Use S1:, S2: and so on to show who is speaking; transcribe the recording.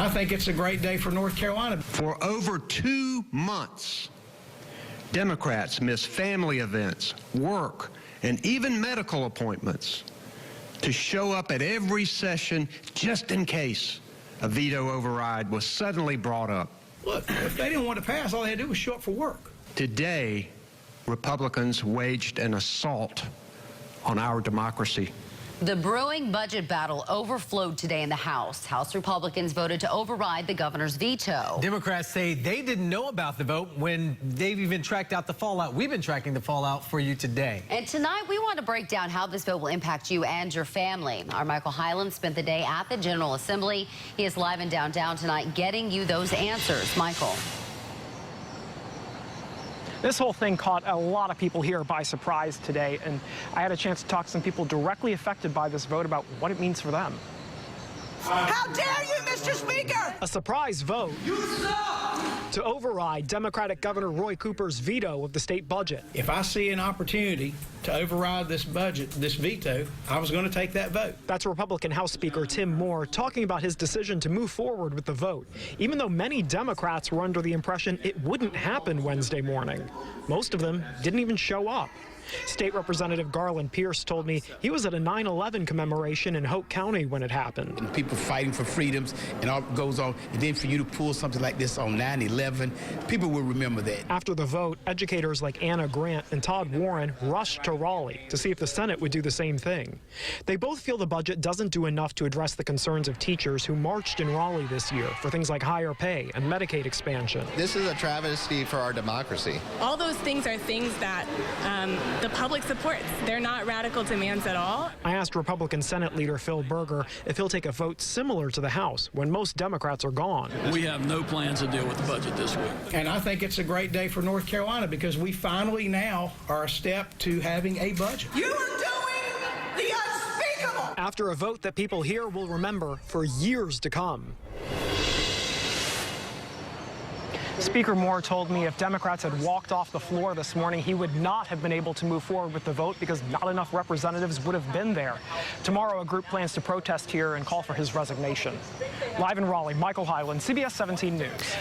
S1: I think it's a great day for North Carolina.
S2: For over 2 months, Democrats missed family events, work, and even medical appointments to show up at every session just in case a veto override was suddenly brought up.
S1: Look, if they didn't want to pass, all they had to do was show up for work.
S2: Today, Republicans waged an assault on our democracy.
S3: The brewing budget battle overflowed today in the House. House Republicans voted to override the governor's veto.
S4: Democrats say they didn't know about the vote when they've even tracked out the fallout. We've been tracking the fallout for you today.
S3: And tonight, we want to break down how this vote will impact you and your family. Our Michael Hyland spent the day at the General Assembly. He is live in downtown tonight getting you those answers. Michael.
S5: This whole thing caught a lot of people here by surprise today, and I had a chance to talk to some people directly affected by this vote about what it means for them.
S6: How dare you, Mr. Speaker!
S5: A surprise vote to override Democratic Governor Roy Cooper's veto of the state budget.
S1: If I see an opportunity to override this budget, this veto, I was going to take that vote.
S5: That's Republican House Speaker Tim Moore talking about his decision to move forward with the vote, even though many Democrats were under the impression it wouldn't happen Wednesday morning. Most of them didn't even show up. State Representative Garland Pierce told me he was at a 9/11 commemoration in Hope County when it happened.
S7: And people fighting for freedoms and all goes on, and then for you to pull something like this on 9/11, people will remember that.
S5: After the vote, educators like Anna Grant and Todd Warren rushed to Raleigh to see if the Senate would do the same thing. They both feel the budget doesn't do enough to address the concerns of teachers who marched in Raleigh this year for things like higher pay and Medicaid expansion.
S8: This is a travesty for our democracy.
S9: All those things are things that the public supports. They're not radical demands at all.
S5: I asked Republican Senate leader Phil Berger if he'll take a vote similar to the House when most Democrats are gone.
S10: We have no plans to deal with the budget this week.
S1: And I think it's a great day for North Carolina because we finally now are a step to having a budget.
S6: You are doing the unspeakable!
S5: After a vote that people here will remember for years to come. Speaker Moore told me if Democrats had walked off the floor this morning, he would not have been able to move forward with the vote because not enough representatives would have been there. Tomorrow, a group plans to protest here and call for his resignation. Live in Raleigh, Michael Hyland, CBS 17 News.